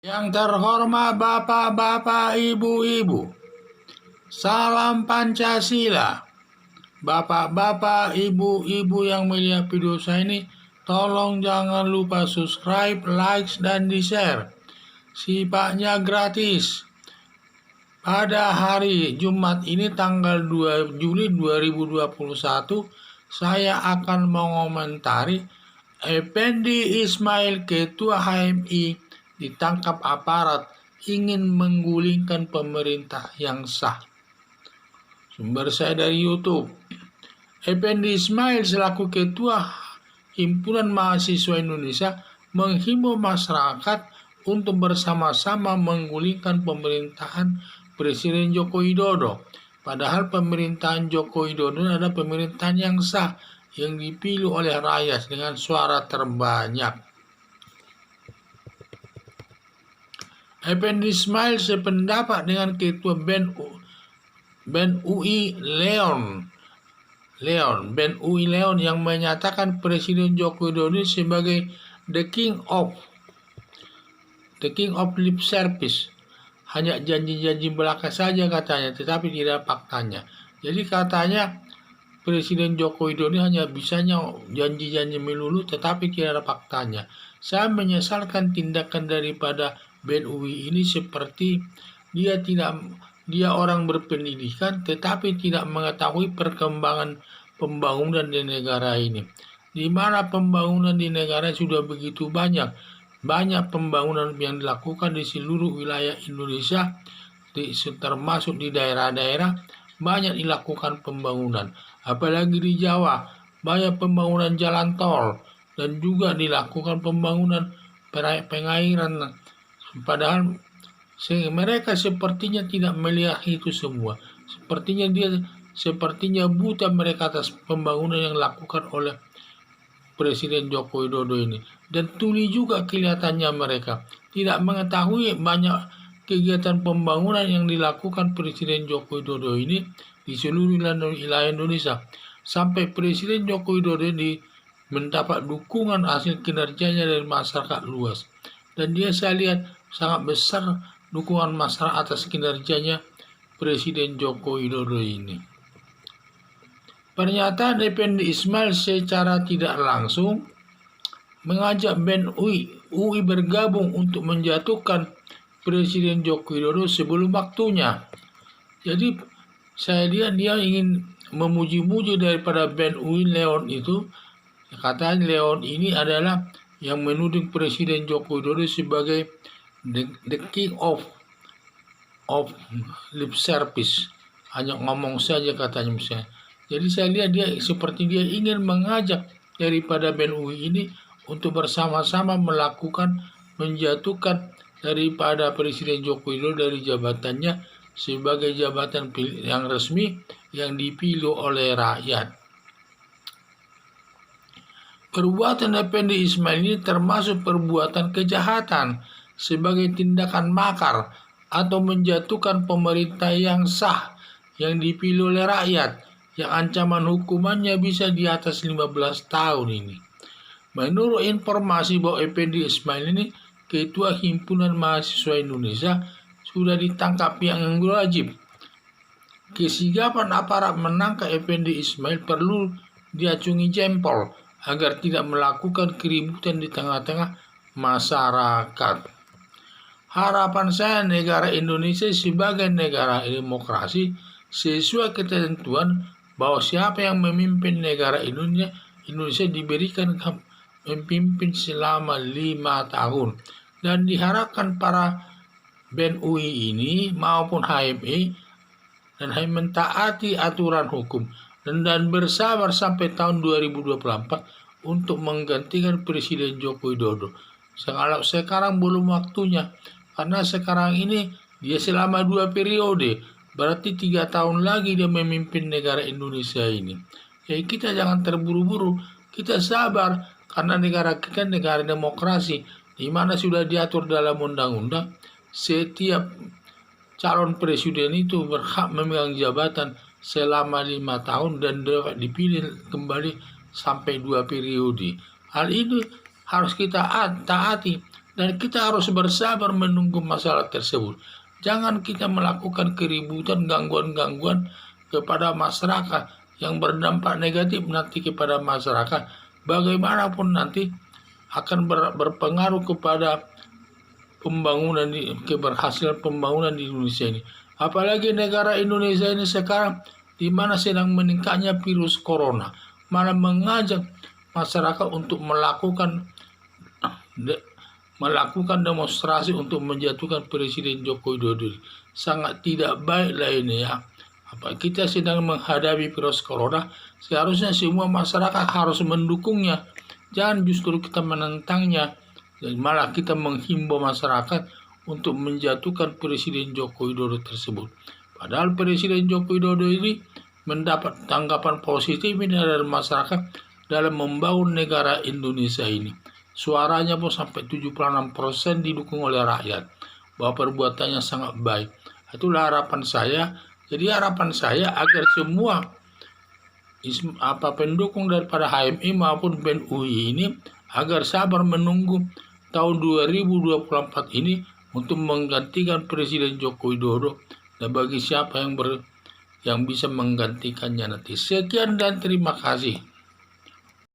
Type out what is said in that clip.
Yang terhormat Bapak-bapak, Ibu-ibu, salam Pancasila. Bapak-bapak, Ibu-ibu yang melihat video saya ini, tolong jangan lupa subscribe, like, dan di-share. Sifatnya gratis. Pada hari Jumat ini tanggal 2 Juli 2021, saya akan mengomentari Effendi Ismail, Ketua HMI, ditangkap aparat ingin menggulingkan pemerintah yang sah. Sumber saya dari YouTube. Effendi Ismail selaku Ketua Himpunan Mahasiswa Indonesia menghimbau masyarakat untuk bersama-sama menggulingkan pemerintahan Presiden Joko Widodo. Padahal pemerintahan Joko Widodo adalah pemerintahan yang sah, yang dipilih oleh rakyat dengan suara terbanyak. Effendi Ismail sependapat dengan Ketua BEM UI Leon yang menyatakan Presiden Joko Widodo sebagai the king of lip service. Hanya janji-janji belaka saja katanya, tetapi tidak faktanya. Jadi katanya Presiden Joko Widodo hanya bisanya janji-janji melulu, tetapi tidak ada faktanya. Saya menyesalkan tindakan daripada BEM UI ini, seperti dia orang berpendidikan tetapi tidak mengetahui perkembangan pembangunan di negara ini. Di mana pembangunan di negara sudah begitu banyak pembangunan yang dilakukan di seluruh wilayah Indonesia, termasuk di daerah-daerah banyak dilakukan pembangunan. Apalagi di Jawa banyak pembangunan jalan tol dan juga dilakukan pembangunan pengairan. Padahal mereka sepertinya tidak melihat itu semua. Sepertinya buta mereka atas pembangunan yang dilakukan oleh Presiden Joko Widodo ini. Dan tuli juga kelihatannya mereka tidak mengetahui banyak kegiatan pembangunan yang dilakukan Presiden Joko Widodo ini di seluruh wilayah Indonesia. Sampai Presiden Joko Widodo ini mendapat dukungan hasil kinerjanya dari masyarakat luas. Dan saya lihat sangat besar dukungan masyarakat atas kinerjanya Presiden Joko Widodo ini. Pernyataan Effendi Ismail secara tidak langsung mengajak BEM UI bergabung untuk menjatuhkan Presiden Joko Widodo sebelum waktunya. Jadi saya lihat dia ingin memuji-muji daripada BEM UI Leon itu. Katanya Leon ini adalah yang menuding Presiden Joko Widodo sebagai the king of lip service. Hanya ngomong saja katanya misalnya. Jadi saya lihat dia seperti dia ingin mengajak daripada BEM UI ini untuk bersama-sama menjatuhkan daripada Presiden Joko Widodo dari jabatannya sebagai jabatan yang resmi yang dipilih oleh rakyat. Perbuatan Effendi Ismail ini termasuk perbuatan kejahatan sebagai tindakan makar atau menjatuhkan pemerintah yang sah yang dipilih oleh rakyat, yang ancaman hukumannya bisa di atas 15 tahun ini. Menurut informasi bahwa Effendi Ismail ini Ketua Himpunan Mahasiswa Indonesia sudah ditangkap pihak yang berwajib. Kesigapan aparat menangkap Effendi Ismail perlu diacungi jempol agar tidak melakukan keributan di tengah-tengah masyarakat. Harapan saya negara Indonesia sebagai negara demokrasi sesuai ketentuan bahwa siapa yang memimpin negara Indonesia diberikan memimpin selama 5 tahun, dan diharapkan para BEM UI ini maupun HMI mentaati aturan hukum dan bersabar sampai tahun 2024 untuk menggantikan Presiden Joko Widodo. Sekarang belum waktunya, karena sekarang ini dia selama 2 periode, berarti 3 tahun lagi dia memimpin negara Indonesia ini. Jadi kita jangan terburu-buru, kita sabar. Karena negara kita negara demokrasi, di mana sudah diatur dalam undang-undang, setiap calon presiden itu berhak memegang jabatan selama 5 tahun dan dapat dipilih kembali sampai 2 periode. Hal ini harus kita taati dan kita harus bersabar menunggu masalah tersebut. Jangan kita melakukan keributan, gangguan-gangguan kepada masyarakat yang berdampak negatif nanti kepada masyarakat. Bagaimanapun nanti akan berpengaruh kepada pembangunan keberhasilan pembangunan di Indonesia ini. Apalagi negara Indonesia ini sekarang di mana sedang meningkatnya virus corona, malah mengajak masyarakat untuk melakukan demonstrasi untuk menjatuhkan Presiden Joko Widodo. Sangat tidak baiklah ini ya. Kita sedang menghadapi virus corona, seharusnya semua masyarakat harus mendukungnya. Jangan justru kita menentangnya, dan malah kita menghimbau masyarakat untuk menjatuhkan Presiden Joko Widodo tersebut. Padahal Presiden Joko Widodo ini mendapat tanggapan positif dari masyarakat dalam membangun negara Indonesia ini. Suaranya pun sampai 76% didukung oleh rakyat, bahwa perbuatannya sangat baik. Itulah harapan saya. Jadi harapan saya agar semua pendukung daripada HMI maupun BEM UI ini agar sabar menunggu tahun 2024 ini untuk menggantikan Presiden Joko Widodo, dan bagi siapa yang bisa menggantikannya nanti. Sekian dan terima kasih.